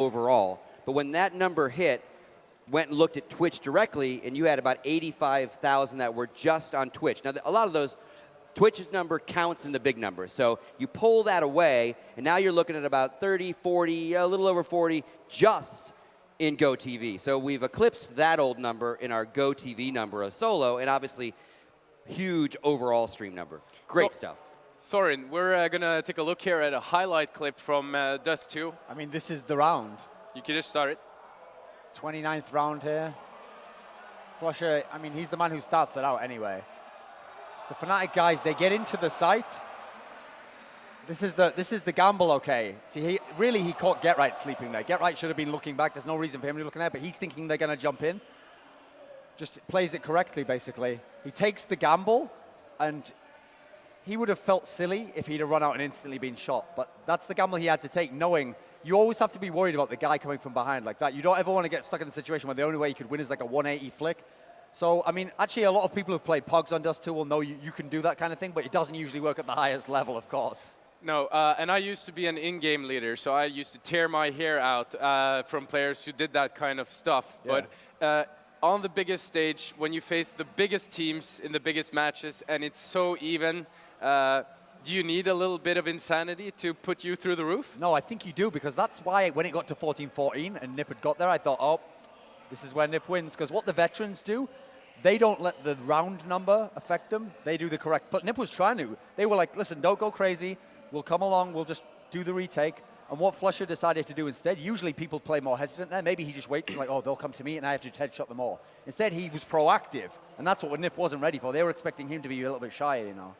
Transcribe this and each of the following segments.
overall. But when that number hit, went and looked at Twitch directly, and you had about 85,000 that were just on Twitch. Now, a lot of those, Twitch's number counts in the big number. So you pull that away, and now you're looking at about 30, 40, a little over 40 just in GoTV. So we've eclipsed that old number in our GoTV number of solo, and obviously huge overall stream number. Great stuff. Thorin, we're going to take a look here at a highlight clip from Dust 2. I mean, this is the round. You can just start it. 29th round here. Flusher, I mean, he's the man who starts it out anyway. The Fnatic guys, they get into the site. This is the gamble, okay. See, he caught GetRight sleeping there. GetRight should have been looking back. There's no reason for him to be looking there, but he's thinking they're going to jump in. Just plays it correctly, basically. He takes the gamble, and he would have felt silly if he'd have run out and instantly been shot. But that's the gamble he had to take, knowing you always have to be worried about the guy coming from behind like that. You don't ever want to get stuck in the situation where the only way you could win is like a 180 flick. So, I mean, actually a lot of people who've played Pogs on Dust 2 will know you can do that kind of thing, but it doesn't usually work at the highest level, of course. No, and I used to be an in-game leader, so I used to tear my hair out from players who did that kind of stuff. Yeah. But on the biggest stage, when you face the biggest teams in the biggest matches, and it's so even, do you need a little bit of insanity to put you through the roof? No, I think you do, because that's why when it got to 14-14 and NiP had got there, I thought, oh, this is where NiP wins. Because what the veterans do, they don't let the round number affect them. They do the correct. But NiP was trying to. They were like, listen, don't go crazy. We'll come along. We'll just do the retake. And what Flusher decided to do instead, usually people play more hesitant there. Maybe he just waits like, oh, they'll come to me and I have to headshot them all. Instead, he was proactive. And that's what NiP wasn't ready for. They were expecting him to be a little bit shy, you know.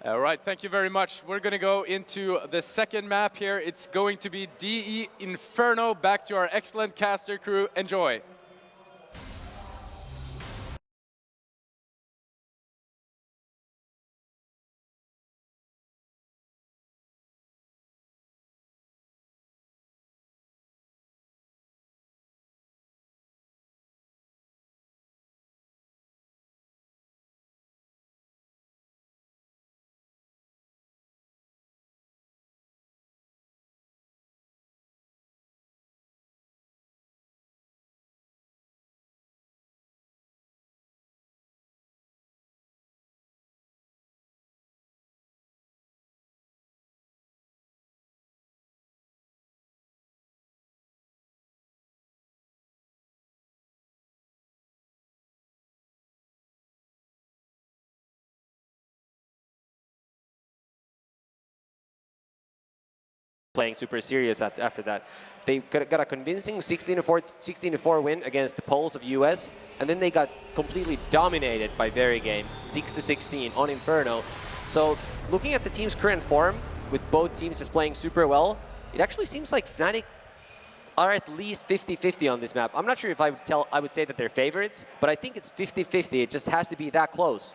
All right, thank you very much. We're going to go into the second map here. It's going to be DE Inferno. Back to our excellent caster crew. Enjoy. Playing super serious after that. They got a convincing 16-4 win against the Poles of US, and then they got completely dominated by Very Games, 6-16 on Inferno. So looking at the team's current form, with both teams just playing super well, it actually seems like Fnatic are at least 50-50 on this map. I'm not sure if I would say that they're favorites, but I think it's 50-50. It just has to be that close.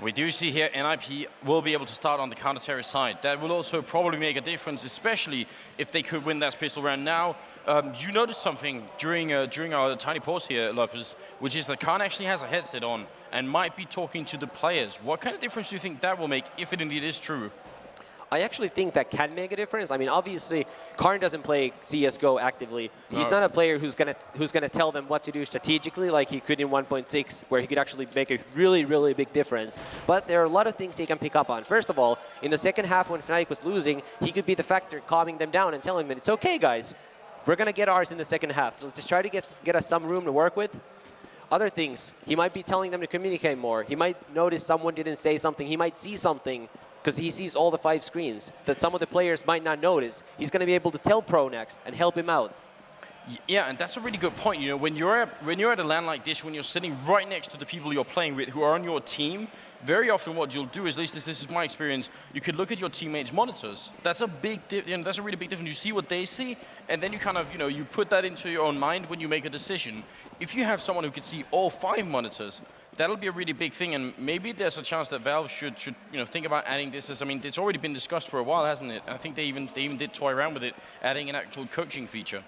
We do see here NiP will be able to start on the counter-terrorist side. That will also probably make a difference, especially if they could win that pistol round now. You noticed something during our tiny pause here, Lopez, which is that Khan actually has a headset on and might be talking to the players. What kind of difference do you think that will make, if it indeed is true? I actually think that can make a difference. I mean, obviously, Karn doesn't play CSGO actively. He's not a player who's gonna tell them what to do strategically like he could in 1.6, where he could actually make a really, really big difference. But there are a lot of things he can pick up on. First of all, in the second half when Fnatic was losing, he could be the factor calming them down and telling them, it's okay, guys. We're gonna get ours in the second half. Let's just try to get us some room to work with. Other things, he might be telling them to communicate more. He might notice someone didn't say something. He might see something, because he sees all the 5 screens that some of the players might not notice. He's going to be able to tell Pronax and help him out. Yeah, and that's a really good point. You know, when you're at a LAN like this, when you're sitting right next to the people you're playing with who are on your team, very often what you'll do is, at least this is my experience, you could look at your teammates' monitors. That's a big, that's a really big difference. You see what they see, and then you kind of, you put that into your own mind when you make a decision. If you have someone who could see all 5 monitors, that'll be a really big thing, and maybe there's a chance that Valve should think about adding this as, I mean, it's already been discussed for a while, hasn't it? I think they even did toy around with it, adding an actual coaching feature.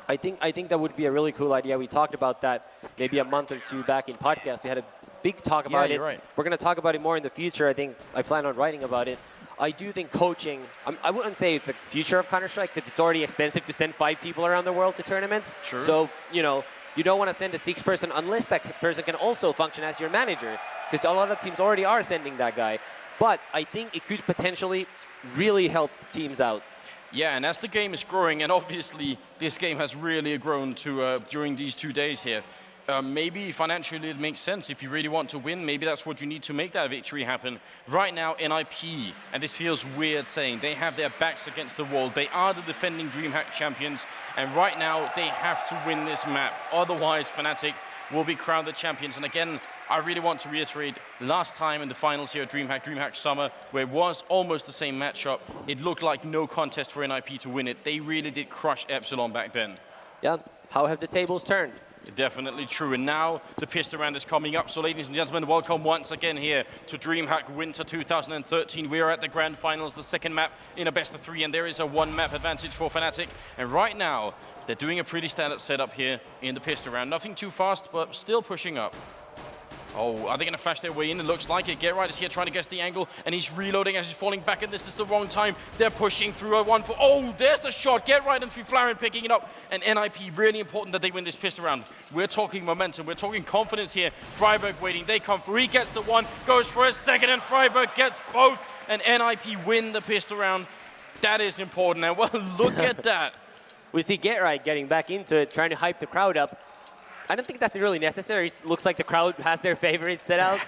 I think that would be a really cool idea. We talked about that maybe a month or 2 back in podcast. We had a big talk about it. Right. We're going to talk about it more in the future. I think I plan on writing about it. I do think coaching, I wouldn't say it's a future of Counter-Strike because it's already expensive to send 5 people around the world to tournaments. Sure. So, you know, you don't want to send a 6th person unless that person can also function as your manager, because a lot of teams already are sending that guy. But I think it could potentially really help teams out. Yeah, and as the game is growing, and obviously this game has really grown to during these 2 days here, maybe financially it makes sense. If you really want to win, maybe that's what you need to make that victory happen. Right now, NiP, and this feels weird saying, they have their backs against the wall. They are the defending DreamHack champions, and right now they have to win this map. Otherwise, Fnatic will be crowned the champions. And again, I really want to reiterate, last time in the finals here at DreamHack Summer, where it was almost the same matchup, it looked like no contest for NiP to win it. They really did crush Epsilon back then. Yeah, how have the tables turned? Definitely true, and now the pistol round is coming up. So ladies and gentlemen, welcome once again here to DreamHack Winter 2013. We are at the grand finals, the second map in a best of 3, and there is a 1 map advantage for Fnatic. And right now, they're doing a pretty standard setup here in the pistol round. Nothing too fast, but still pushing up. Oh, are they going to flash their way in? It looks like it. Get Right is here trying to guess the angle, and he's reloading as he's falling back, and this is the wrong time. They're pushing through a 1-4. Oh, there's the shot. Get Right and Flaren picking it up. And NiP, really important that they win this pistol round. We're talking momentum. We're talking confidence here. Freiburg waiting. They come through. He gets the 1, goes for a second, and Freiburg gets both. And NiP win the pistol round. That is important. And well, look at that. We see Get Right getting back into it, trying to hype the crowd up. I don't think that's really necessary. It looks like the crowd has their favorite set out.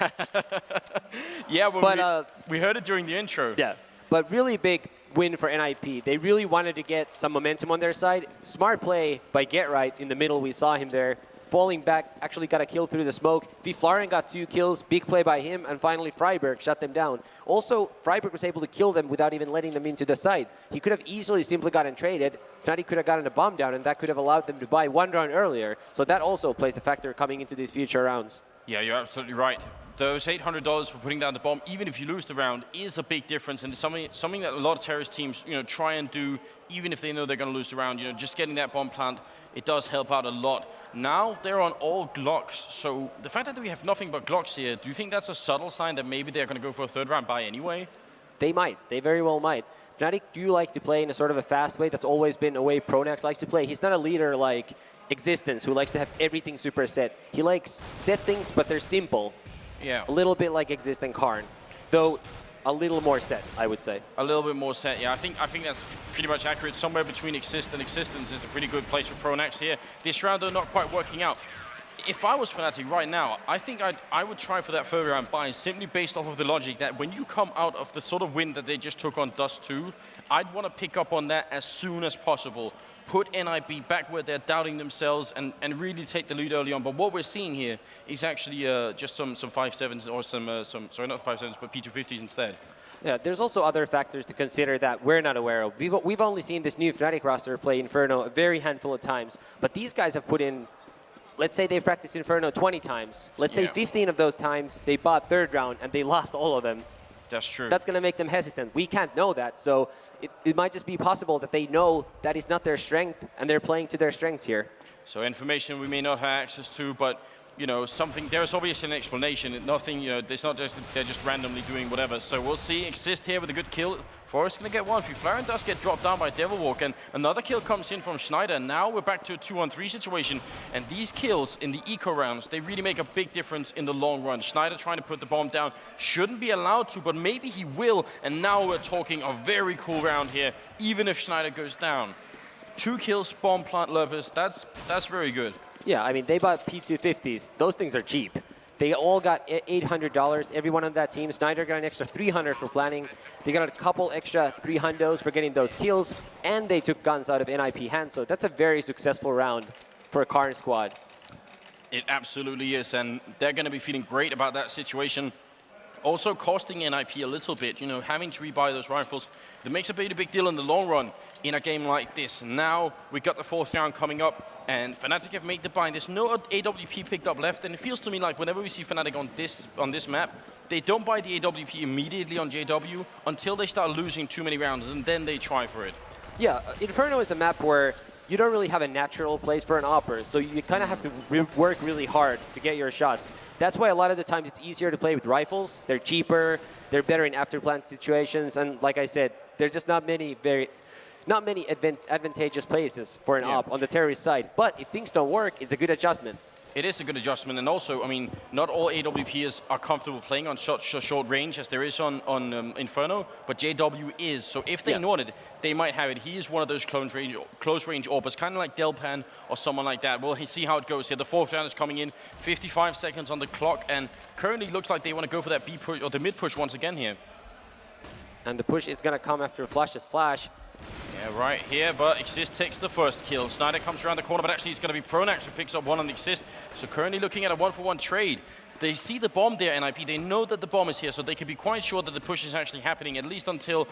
Yeah, well, but, we heard it during the intro. Yeah, but really big win for NiP. They really wanted to get some momentum on their side. Smart play by Get Right in the middle. We saw him there. Falling back, actually got a kill through the smoke. Flaren got 2 kills, big play by him, and finally Freiburg shut them down. Also, Freiburg was able to kill them without even letting them into the site. He could have easily simply gotten traded. Fnatic could have gotten a bomb down, and that could have allowed them to buy 1 round earlier. So that also plays a factor coming into these future rounds. Yeah, you're absolutely right. Those $800 for putting down the bomb, even if you lose the round, is a big difference, and it's something that a lot of terrorist teams, try and do, even if they know they're going to lose the round. Just getting that bomb plant, it does help out a lot. Now they're on all Glocks, so the fact that we have nothing but Glocks here, do you think that's a subtle sign that maybe they're going to go for a 3rd round buy anyway? They might. They very well might. Fnatic do like to play in a sort of a fast way. That's always been a way Pronax likes to play. He's not a leader like Existence, who likes to have everything super set. He likes set things, but they're simple. Yeah. A little bit like Exist and Karn, though a little more set, I would say. A little bit more set, yeah. I think that's pretty much accurate. Somewhere between Exist and Existence is a pretty good place for Pronax here. This round, though, not quite working out. If I was Fnatic right now, I think I would try for that 3rd round buy simply based off of the logic that when you come out of the sort of win that they just took on Dust 2, I'd want to pick up on that as soon as possible. Put NiP back where they're doubting themselves and really take the lead early on. But what we're seeing here is actually just some 5.7s or sorry, not 5.7s, but P250s instead. Yeah, there's also other factors to consider that we're not aware of. We've only seen this new Fnatic roster play Inferno a very handful of times, but these guys have put in, let's say they've practiced Inferno 20 times. Let's say 15 of those times they bought 3rd round and they lost all of them. That's true. That's going to make them hesitant. We can't know that, so it might just be possible that they know that is not their strength and they're playing to their strengths here. So information we may not have access to, but there's obviously an explanation. Nothing, it's not just they're just randomly doing whatever. So we'll see. Exist here with a good kill. Forrest gonna get 1. Flaren does get dropped down by Devilwalk, and another kill comes in from Schneider. Now we're back to a 2-on-3 situation, and these kills in the eco rounds, they really make a big difference in the long run. Schneider trying to put the bomb down, shouldn't be allowed to, but maybe he will, and now we're talking a very cool round here, even if Schneider goes down. 2 kills, bomb plant lovers, that's very good. Yeah, I mean, they bought P250s. Those things are cheap. They all got $800, everyone on that team. Schneider got an extra $300 for planning. They got a couple extra $300s for getting those kills, and they took guns out of NiP hands. So that's a very successful round for a Karn squad. It absolutely is, and they're going to be feeling great about that situation. Also costing NiP a little bit, having to rebuy those rifles. That makes a pretty big deal in the long run in a game like this. Now we got the 4th round coming up, and Fnatic have made the buy. There's no AWP picked up left, and it feels to me like whenever we see Fnatic on this map, they don't buy the AWP immediately on JW until they start losing too many rounds, and then they try for it. Yeah, Inferno is a map where you don't really have a natural place for an opera, so you kind of have to work really hard to get your shots. That's why a lot of the times it's easier to play with rifles. They're cheaper, they're better in afterplant situations, and like I said, there's just not many advantageous places for an op on the terrorist side. But if things don't work, it's a good adjustment. It is a good adjustment, and also, I mean, not all AWPers are comfortable playing on short range as there is on Inferno, but JW is. So if they know it, they might have it. He is one of those close range AWPers, kind of like Delpan or someone like that. We'll see how it goes here. The fourth round is coming in, 55 seconds on the clock, and currently looks like they want to go for that B push or the mid push once again here. And the push is going to come after Flash's flash. Yeah, right here, but Exist takes the first kill. Snyder comes around the corner, but actually it's going to be Pronax who picks up one on Exist. So currently looking at a 1-for-1 trade. They see the bomb there, NiP. They know that the bomb is here, so they can be quite sure that the push is actually happening, at least until,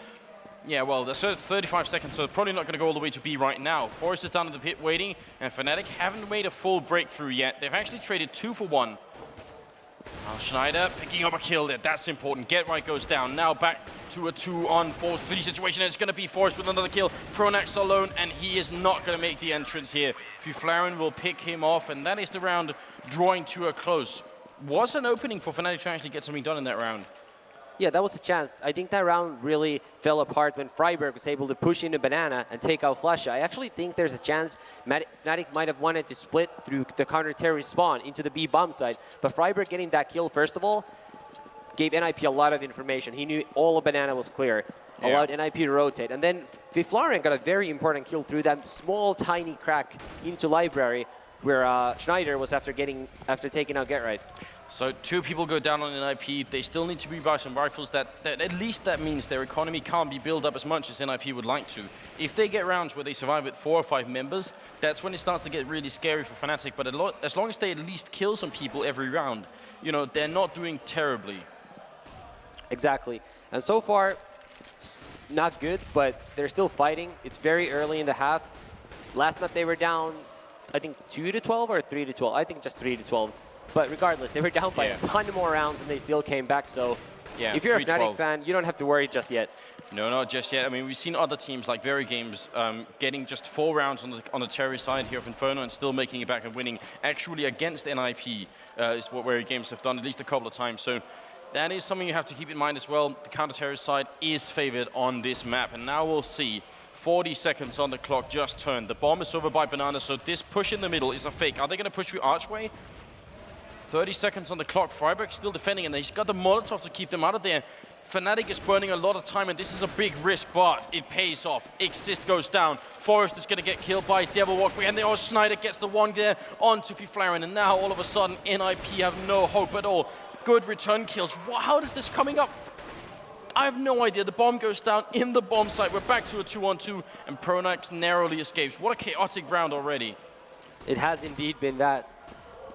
yeah, well, there's 35 seconds, so probably not going to go all the way to B right now. Forest is down in the pit waiting, and Fnatic haven't made a full breakthrough yet. They've actually traded 2-for-1. Now Schneider picking up a kill there. That's important. Get Right goes down. Now back to a 2-on-4-3 situation. It's going to be Forrest with another kill. Pronax alone, and he is not going to make the entrance here. Fuflaren will pick him off, and that is the round drawing to a close. Was an opening for Fnatic to actually get something done in that round. Yeah, that was a chance. I think that round really fell apart when Freiburg was able to push into Banana and take out Flusha. I actually think there's a chance Fnatic might have wanted to split through the counter-terrorist spawn into the B bomb side. But Freiburg getting that kill, first of all, gave NiP a lot of information. He knew all of Banana was clear, allowed NiP to rotate. And then Fiflarian got a very important kill through that small, tiny crack into Library where Schneider was after taking out Get Right. So 2 people go down on NiP. They still need to rebuy some rifles. That at least that means their economy can't be built up as much as NiP would like to. If they get rounds where they survive with 4 or 5 members, that's when it starts to get really scary for Fnatic. But as long as they at least kill some people every round, you know, they're not doing terribly. Exactly. And so far, it's not good, but they're still fighting. It's very early in the half. Last night they were down, I think 2-12 or 3-12. I think just 3-12. But regardless, they were down by a ton more rounds and they still came back. So if you're a Fnatic fan, you don't have to worry just yet. No, not just yet. I mean, we've seen other teams like Very Games getting just 4 rounds on the terrorist side here of Inferno and still making it back and winning. Actually against NiP is what Very Games have done at least a couple of times. So that is something you have to keep in mind as well. The counter-terrorist side is favored on this map. And now we'll see. 40 seconds on the clock just turned. The bomb is over by Banana, so this push in the middle is a fake. Are they going to push through Archway? 30 seconds on the clock. Freiburg still defending, and he's got the Molotov to keep them out of there. Fnatic is burning a lot of time, and this is a big risk, but it pays off. Exist goes down. Forrest is going to get killed by Devil Walk, and then Schneider gets the one there onto Fiflaren, and now all of a sudden NiP have no hope at all. Good return kills. How is this coming up? I have no idea. The bomb goes down in the bomb site. We're back to a 2-on-2, and Pronax narrowly escapes. What a chaotic round already. It has indeed been that.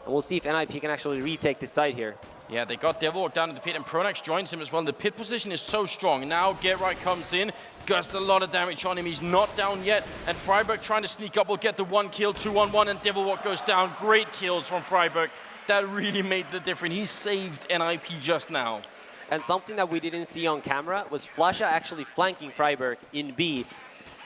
And we'll see if NiP can actually retake this site here. Yeah, they got Devilwalk down in the pit, and Pronax joins him as well. The pit position is so strong. Now Get Right comes in, does a lot of damage on him. He's not down yet, and Freiburg trying to sneak up will get the 1 kill, 2-on-1, and Devilwalk goes down. Great kills from Freiburg. That really made the difference. He saved NiP just now. And something that we didn't see on camera was Flasha actually flanking Freiburg in B.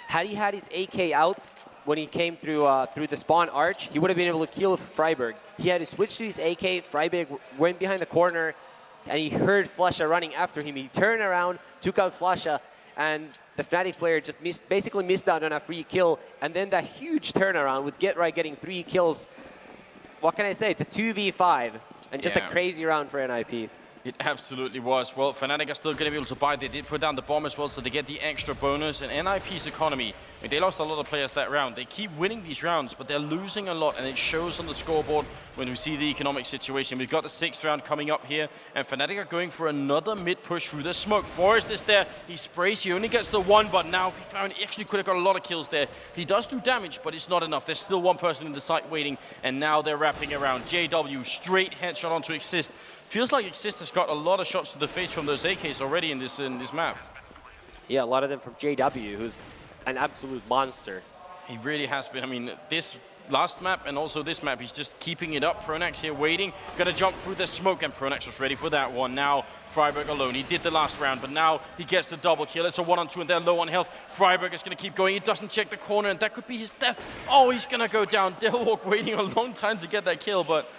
Had he had his AK out when he came through the spawn arch, he would have been able to kill Freiburg. He had to switch to his AK. Freiburg went behind the corner, and he heard Flasha running after him. He turned around, took out Flasha, and the Fnatic player just basically missed out on a free kill. And then that huge turnaround with Get Right getting 3 kills. What can I say? It's a 2v5, and just a crazy round for NiP. It absolutely was. Well, Fnatic are still going to be able to buy. They did put down the bomb as well, so they get the extra bonus. And NiP's economy, I mean, they lost a lot of players that round. They keep winning these rounds, but they're losing a lot, and it shows on the scoreboard when we see the economic situation. We've got the 6th round coming up here, and Fnatic are going for another mid-push through the smoke. Forrest is there. He sprays. He only gets the 1, but now he actually could have got a lot of kills there. He does do damage, but it's not enough. There's still 1 person in the site waiting, and now they're wrapping around. JW, straight headshot onto Exist. Feels like Exist has got a lot of shots to the face from those AKs already in this map. Yeah, a lot of them from JW, who's an absolute monster. He really has been. I mean, this last map and also this map. He's just keeping it up. Pronax here waiting. Gonna jump through the smoke, and Pronax was ready for that one. Now Freiburg alone. He did the last round, but now he gets the double kill. It's a 1-on-2 and they're low on health. Freiburg is gonna keep going. He doesn't check the corner, and that could be his death. Oh, he's gonna go down. Devilwalk waiting a long time to get that kill, but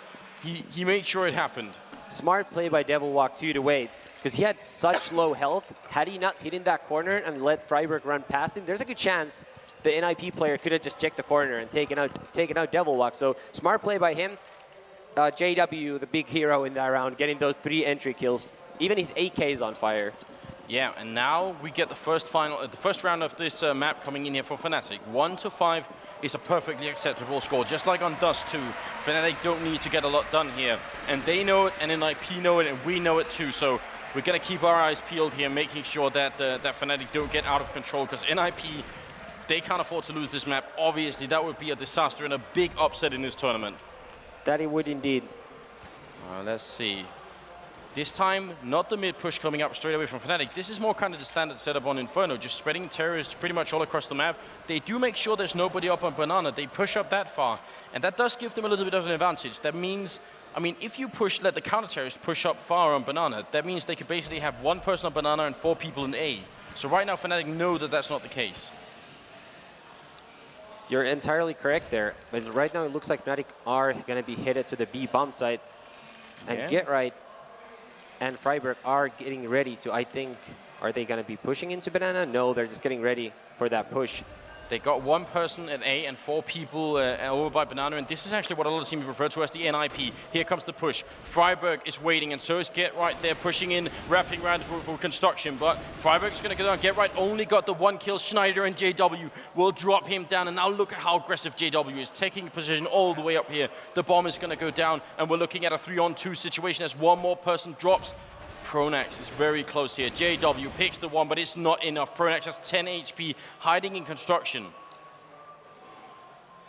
he made sure it happened. Smart play by Devilwalk 2 to wait, because he had such low health. Had he not hit in that corner and let Freiburg run past him, there's a good chance the NiP player could have just checked the corner and taken out Devilwalk. So smart play by him. JW, the big hero in that round, getting those 3 entry kills. Even his AK is on fire. Yeah, and now we get the first round of this map coming in here for Fnatic. 1-5 is a perfectly acceptable score, just like on Dust 2. Fnatic don't need to get a lot done here, and they know it, and NiP know it, and we know it too. So we're gonna keep our eyes peeled here, making sure that that Fnatic don't get out of control, because NiP, they can't afford to lose this map. Obviously, that would be a disaster and a big upset in this tournament. That it would indeed. Let's see. This time, not the mid push coming up straight away from Fnatic. This is more kind of the standard setup on Inferno, just spreading terrorists pretty much all across the map. They do make sure there's nobody up on Banana. They push up that far, and that does give them a little bit of an advantage. That means, I mean, if you let the counter-terrorists push up far on Banana, that means they could basically have 1 person on Banana and 4 people in A. So right now, Fnatic know that that's not the case. You're entirely correct there. But right now, it looks like Fnatic are going to be headed to the B bomb site. And Get Right and Freiburg are getting ready to, I think, are they going to be pushing into Banana? No, they're just getting ready for that push. They got 1 person at A and 4 people over by Banana, and this is actually what a lot of teams refer to as the NiP. Here comes the push. Freiburg is waiting, and so is Get Right. They're pushing in, wrapping around for construction, but Freiburg's going to go down. Get Right only got the 1 kill. Schneider and JW will drop him down, and now look at how aggressive JW is, taking position all the way up here. The bomb is going to go down, and we're looking at a 3-on-2 situation as 1 more person drops. Pronax is very close here. JW picks the 1, but it's not enough. Pronax has 10 HP, hiding in construction.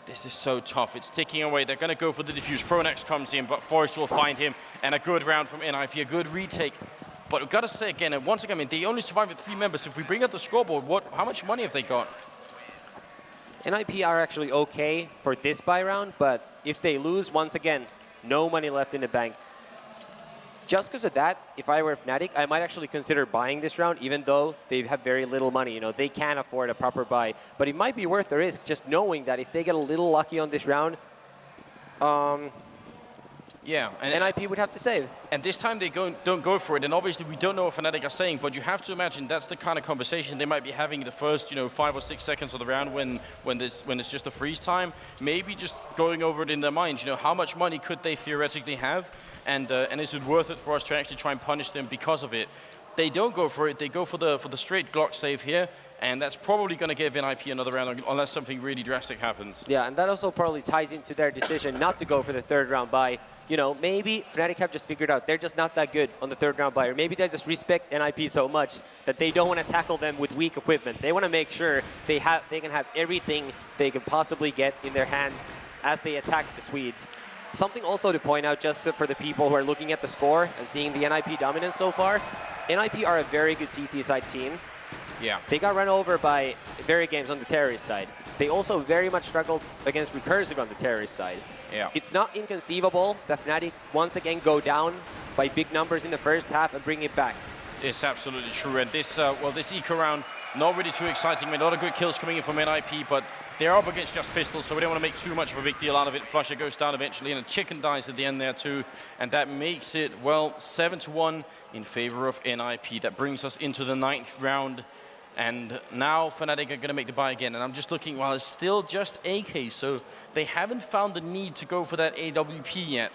This is so tough. It's ticking away. They're going to go for the defuse. Pronax comes in, but Forrest will find him. And a good round from NiP, a good retake. But we've got to say again, and once again, I mean, they only survived with 3 members. If we bring up the scoreboard, how much money have they got? NiP are actually okay for this buy round, but if they lose, once again, no money left in the bank. Just because of that, if I were Fnatic, I might actually consider buying this round, even though they have very little money. You know, they can't afford a proper buy. But it might be worth the risk, just knowing that if they get a little lucky on this round, yeah, and NiP would have to save. And this time they don't go for it. And obviously we don't know what Fnatic are saying, but you have to imagine that's the kind of conversation they might be having the first, 5 or 6 seconds of the round when it's just a freeze time. Maybe just going over it in their minds. How much money could they theoretically have, and is it worth it for us to actually try and punish them because of it? They don't go for it. They go for the straight Glock save here. And that's probably going to give NiP another round unless something really drastic happens. Yeah, and that also probably ties into their decision not to go for the 3rd round buy. Maybe Fnatic have just figured out they're just not that good on the 3rd round buy, or maybe they just respect NiP so much that they don't want to tackle them with weak equipment. They want to make sure they can have everything they can possibly get in their hands as they attack the Swedes. Something also to point out, just for the people who are looking at the score and seeing the NiP dominance so far, NiP are a very good CT side team. Yeah. They got run over by Very Games on the terrorist side. They also very much struggled against Recursive on the terrorist side. Yeah. It's not inconceivable that Fnatic once again go down by big numbers in the first half and bring it back. It's absolutely true. And this, this eco round, not really too exciting. I mean, a lot of good kills coming in from NiP, but they're up against just pistols, so we don't want to make too much of a big deal out of it. Flusher goes down eventually, and a chicken dies at the end there too. And that makes it, 7-1 in favor of NiP. That brings us into the 9th round. And now Fnatic are going to make the buy again. And I'm just looking, it's still just AK, so they haven't found the need to go for that AWP yet.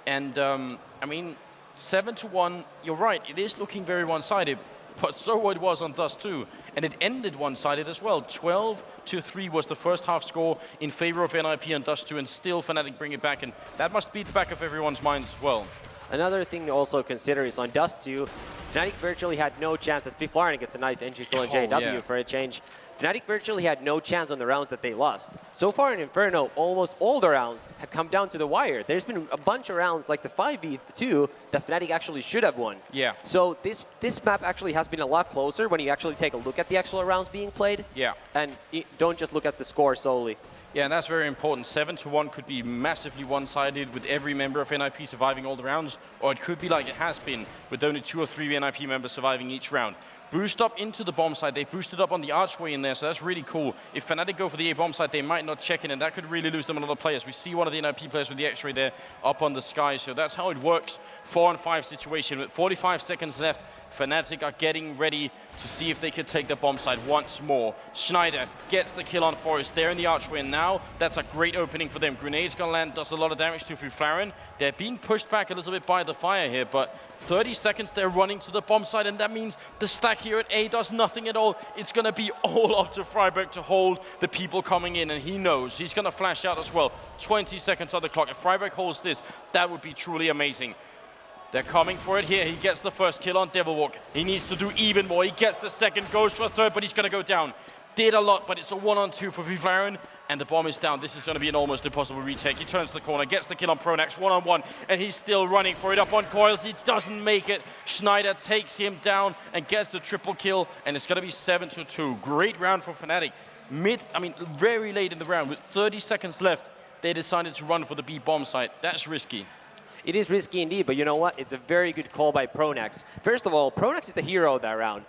And, 7-1, you're right, it is looking very one-sided, but so it was on Dust 2. And it ended one-sided as well. 12-3 was the first half score in favor of NiP on Dust 2, and still Fnatic bring it back. And that must be the back of everyone's minds as well. Another thing to also consider is on Dust 2, Fnatic virtually had no chance, as Fiflarn gets a nice entry kill on JW for a change. Fnatic virtually had no chance on the rounds that they lost. So far in Inferno, almost all the rounds have come down to the wire. There's been a bunch of rounds, like the 5v2, that Fnatic actually should have won. Yeah. So this map actually has been a lot closer when you actually take a look at the actual rounds being played. Yeah. And don't just look at the score solely. Yeah, and that's very important. 7-1 could be massively one-sided with every member of NiP surviving all the rounds, or it could be like it has been with only 2 or 3 NiP members surviving each round. Boost up into the bomb side. They boosted up on the archway in there, so that's really cool. If Fnatic go for the A bomb side, they might not check in, and that could really lose them a lot of players. We see one of the NiP players with the X-ray there up on the sky, so that's how it works. 4-on-5 situation with 45 seconds left. Fnatic are getting ready to see if they could take the bomb side once more. Schneider gets the kill on Forest. They're in the archway, and now that's a great opening for them. Grenade's gonna land, does a lot of damage to Flaren. They're being pushed back a little bit by the fire here, but 30 seconds they're running to the bomb side, and that means the stack here at A does nothing at all. It's gonna be all up to friberg to hold the people coming in, and he knows he's gonna flash out as well. 20 seconds on the clock. If friberg holds this, that would be truly amazing. They're coming for it here. He gets the first kill on Devilwalk. He needs to do even more. He gets the second, goes for a third, but he's going to go down. Did a lot, but it's a 1-on-2 for Flaren, and the bomb is down. This is going to be an almost impossible retake. He turns the corner, gets the kill on Pronax, 1-on-1, and he's still running for it up on Coils. He doesn't make it. Schneider takes him down and gets the triple kill, and it's going to be 7-2. Great round for Fnatic. Very late in the round, with 30 seconds left, they decided to run for the B bomb site. That's risky. It is risky indeed, but you know what? It's a very good call by Pronax. First of all, Pronax is the hero of that round.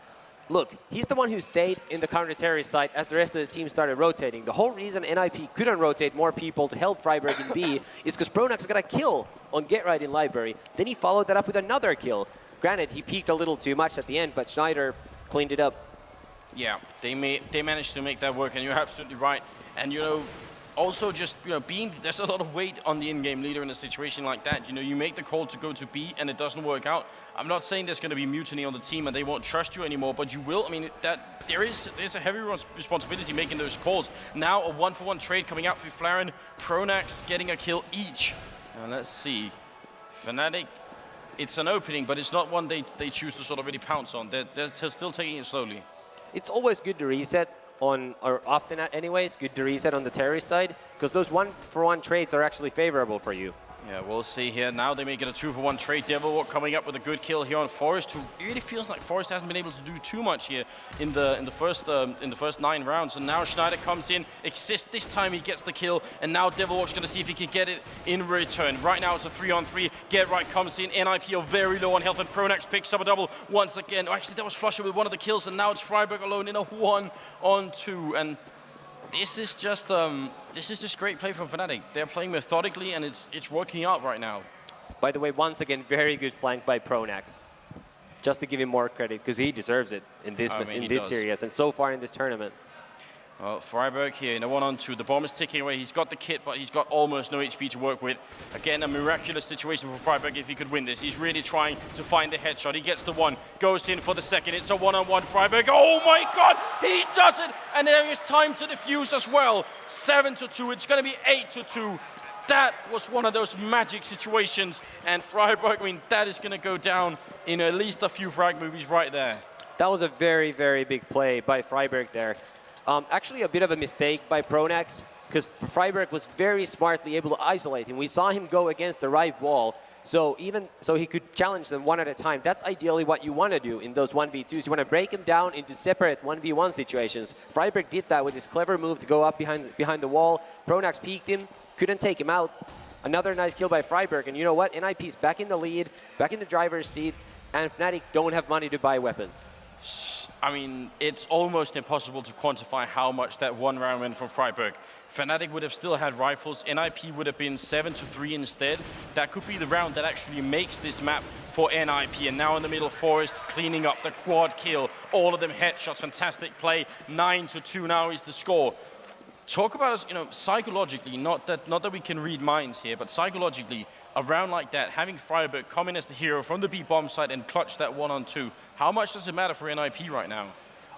Look, he's the one who stayed in the counter-terrorist site as the rest of the team started rotating. The whole reason NiP couldn't rotate more people to help friberg in B is because Pronax got a kill on Get Right in Library. Then he followed that up with another kill. Granted, he peaked a little too much at the end, but Schneider cleaned it up. Yeah, they managed to make that work, and you're absolutely right. And also just, there's a lot of weight on the in-game leader in a situation like that. You make the call to go to B and it doesn't work out. I'm not saying there's going to be mutiny on the team and they won't trust you anymore, but you will. There's a heavy responsibility making those calls. Now a 1-for-1 trade coming out for Flaren, Pronax getting a kill each. And let's see. Fnatic, it's an opening, but it's not one they choose to sort of really pounce on. They're still taking it slowly. It's always good to reset or often anyways, good to reset on the terrorist side, because those 1-for-1 trades are actually favorable for you. Yeah, we'll see here. Now they make it a 2-for-1 trade. Devilwalk coming up with a good kill here on Forest, who really feels like Forest hasn't been able to do too much here in the first 9 rounds. And now Schneider comes in, assists. This time he gets the kill, and now Devilwalk's going to see if he can get it in return. Right now it's a 3-on-3. Get Right comes in. NiP are very low on health, and Pronax picks up a double once again. Oh, actually, that was Flusher with one of the kills, and now it's friberg alone in a 1-on-2. And this is just great play from Fnatic. They're playing methodically, and it's working out right now. By the way, once again, very good flank by Pronax. Just to give him more credit, because he deserves it in this series and so far in this tournament. Well, friberg here in a 1-on-2. The bomb is ticking away. He's got the kit, but he's got almost no HP to work with. Again, a miraculous situation for friberg if he could win this. He's really trying to find the headshot. He gets the one, goes in for the second. It's a 1-on-1 friberg. Oh my God, he does it! And there is time to defuse as well. 7-2, it's gonna be 8-2. That was one of those magic situations. And friberg, that is gonna go down in at least a few frag movies right there. That was a very, very big play by friberg there. Actually, a bit of a mistake by Pronax, because friberg was very smartly able to isolate him. We saw him go against the right wall, so he could challenge them one at a time. That's ideally what you want to do in those 1v2s. You want to break him down into separate 1v1 situations. friberg did that with his clever move to go up behind the wall. Pronax peeked him, couldn't take him out. Another nice kill by friberg, and you know what? NiP's back in the lead, back in the driver's seat, and Fnatic don't have money to buy weapons. It's almost impossible to quantify how much that one round went from friberg. Fnatic would have still had rifles. NiP would have been 7-3 instead. That could be the round that actually makes this map for NiP. And now in the middle, Forest cleaning up the quad kill. All of them headshots, fantastic play. 9-2 now is the score. Talk about us, psychologically, not that we can read minds here, but psychologically, a round like that, having friberg come in as the hero from the B bomb site and clutch that 1-on-2, how much does it matter for NiP right now?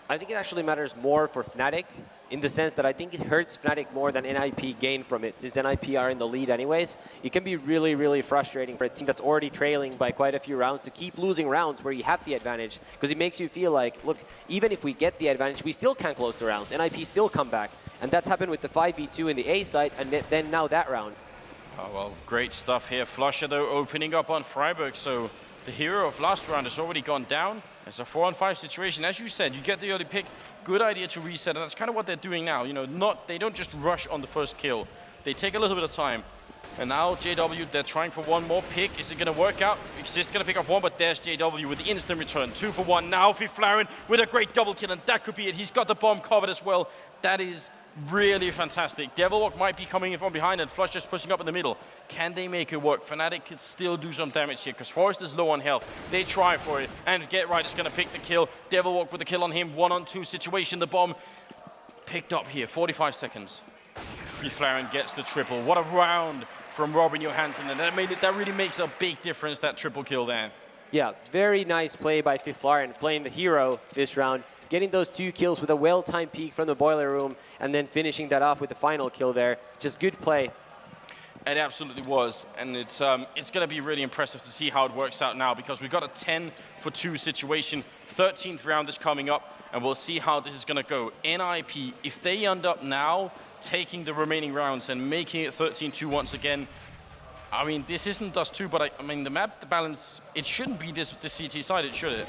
I think it actually matters more for Fnatic, in the sense that I think it hurts Fnatic more than NiP gain from it. Since NiP are in the lead anyways, it can be really, really frustrating for a team that's already trailing by quite a few rounds to keep losing rounds where you have the advantage, because it makes you feel like, look, even if we get the advantage, we still can't close the rounds. NiP still come back. And that's happened with the 5v2 in the A site, and then now that round. Oh, well, great stuff here. Flusher, though, opening up on friberg, so the hero of last round has already gone down, It's a 4-on-5 situation. As you said, you get the early pick. Good idea to reset, and that's kind of what they're doing now. You know, they don't just rush on the first kill. They take a little bit of time. And now JW, they're trying for one more pick. Is it going to work out? Exist going to pick off one, but there's JW with the instant return. 2 for 1. Now Flaren with a great double kill, and that could be it. He's got the bomb covered as well. That is really fantastic. Devilwalk might be coming in from behind, and Flush just pushing up in the middle. Can they make it work? Fnatic could still do some damage here, because Forrest is low on health. They try for it, and Get Right is going to pick the kill. Devilwalk with the kill on him. 1-on-2 situation. The bomb picked up here. 45 seconds. Flaren gets the triple. What a round from Robin Johansson, and that really makes a big difference, that triple kill there. Yeah, very nice play by Flaren, playing the hero this round, getting those 2 kills with a well-timed peek from the boiler room, and then finishing that off with the final kill there. Just good play. It absolutely was, and it's going to be really impressive to see how it works out now, because we've got a 10 for 2 situation. 13th round is coming up, and we'll see how this is going to go. NiP, if they end up now taking the remaining rounds and making it 13-2 once again, I mean, this isn't Dust 2, but I mean, the map, the balance, it shouldn't be this CT side, it should.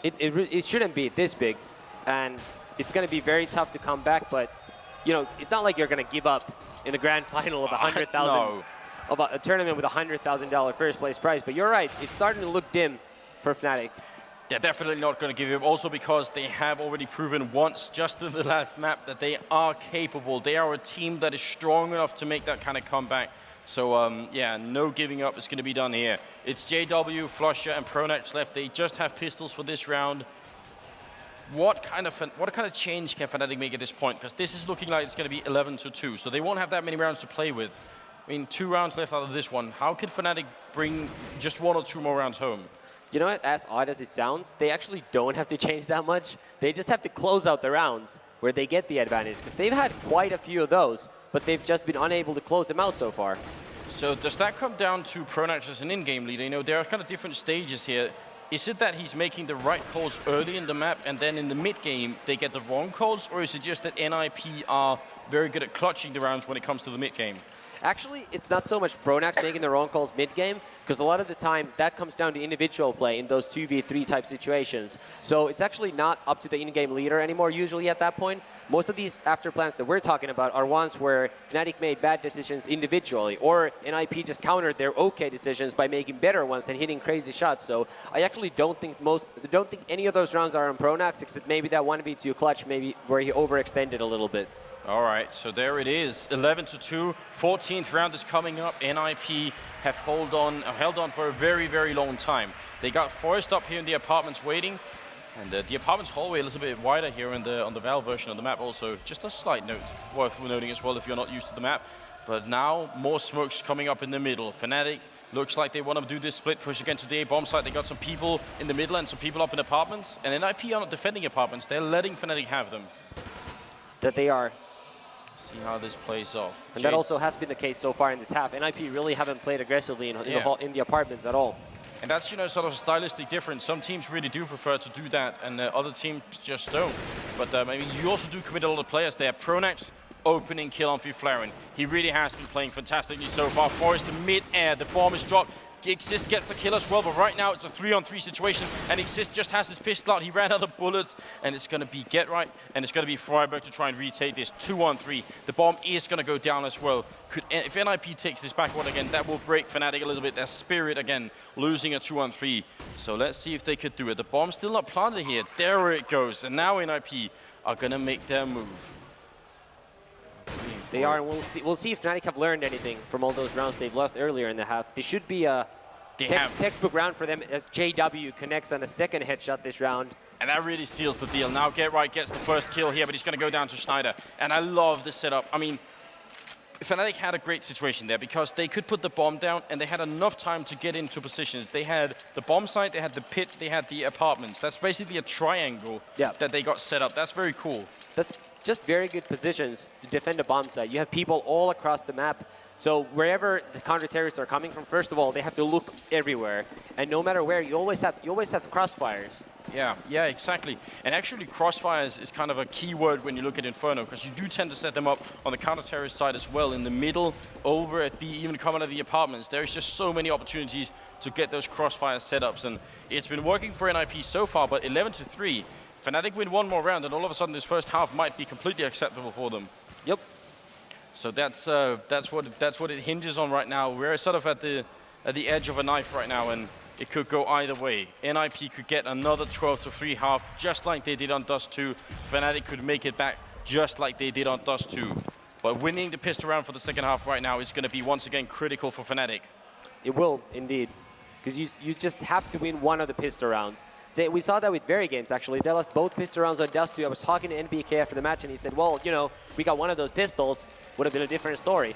It shouldn't be this big, and it's going to be very tough to come back, but, you know, it's not like you're going to give up in the grand final of 100,000, no. of a tournament with a $100,000 first place prize. But you're right, it's starting to look dim for Fnatic. They're definitely not going to give up, also because they have already proven once, just in the last map, that they are capable. They are a team that is strong enough to make that kind of comeback. So, yeah, no giving up is going to be done here. It's JW, Flusher, and Pronax left. They just have pistols for this round. What kind of change can Fnatic make at this point? Because this is looking like it's going to be 11-2, so they won't have that many rounds to play with. I mean, 2 rounds left out of this one. How can Fnatic bring just 1 or 2 more rounds home? You know what, as odd as it sounds, they actually don't have to change that much. They just have to close out the rounds where they get the advantage, because they've had quite a few of those, but they've just been unable to close them out so far. So does that come down to Pronax as an in-game leader? You know, there are kind of different stages here. Is it that he's making the right calls early in the map, and then in the mid-game they get the wrong calls, or is it just that NiP are very good at clutching the rounds when it comes to the mid-game? Actually, it's not so much Pronax making the wrong calls mid-game, because a lot of the time that comes down to individual play in those 2v3 type situations. So it's actually not up to the in-game leader anymore usually at that point. Most of these after plans that we're talking about are ones where Fnatic made bad decisions individually, or NiP just countered their okay decisions by making better ones and hitting crazy shots. So I actually don't think any of those rounds are on Pronax, except maybe that 1v2 clutch, maybe where he overextended a little bit. All right, so there it is, 11-2. 14th round is coming up. NiP have held on for a very, very long time. They got Forrest up here in the apartments waiting, and the apartments hallway a little bit wider here on the Valve version of the map. Also, just a slight note worth noting as well if you're not used to the map. But now more smokes coming up in the middle. Fnatic looks like they want to do this split push against the A bomb site. They got some people in the middle and some people up in apartments, and NiP are not defending apartments. They're letting Fnatic have them. That they are. See how this plays off. And that also has been the case so far in this half. NiP really haven't played aggressively in the apartments at all. And that's, you know, sort of a stylistic difference. Some teams really do prefer to do that, and other teams just don't. But I mean, you also do commit a lot of players there. Pronax, opening kill on Flaren. He really has been playing fantastically so far. Forrest in mid-air, the bomb is dropped. Exist gets the kill as well, but right now it's a 3-on-3 situation, and Exist just has his pistol out. He ran out of bullets, and it's going to be Get Right, and it's going to be Freiburg to try and retake this 2-on-3. The bomb is going to go down as well. If NiP takes this back one again, that will break Fnatic a little bit. Their spirit again, losing a 2-on-3. So let's see if they could do it. The bomb's still not planted here. There it goes, and now NiP are going to make their move. They are, and we'll see if Fnatic have learned anything from all those rounds they've lost earlier in the half. They should be a textbook round for them, as JW connects on a second headshot this round. And that really seals the deal. Now Get Right gets the first kill here, but he's going to go down to Schneider. And I love this setup. I mean, Fnatic had a great situation there because they could put the bomb down and they had enough time to get into positions. They had the bomb site, they had the pit, they had the apartments. That's basically a triangle that they got set up. That's very cool. That's just very good positions to defend a bomb site. You have people all across the map. So wherever the counter-terrorists are coming from, first of all, they have to look everywhere. And no matter where, you always have crossfires. Yeah, exactly. And actually, crossfires is kind of a key word when you look at Inferno, because you do tend to set them up on the counter-terrorist side as well, in the middle, over at B, even coming out of the apartments. There's just so many opportunities to get those crossfire setups. And it's been working for NiP so far, but 11-3. Fnatic win one more round, and all of a sudden this first half might be completely acceptable for them. Yep. So that's what it hinges on right now. We're sort of at the edge of a knife right now, and it could go either way. NiP could get another 12-3 half, just like they did on Dust 2. Fnatic could make it back, just like they did on Dust 2. But winning the pistol round for the second half right now is going to be once again critical for Fnatic. It will, indeed. Because you just have to win one of the pistol rounds. Say, we saw that with Very Games, actually. They lost both pistol rounds on Dust 2. I was talking to NBK after the match, and he said, well, you know, we got one of those pistols. Would have been a different story.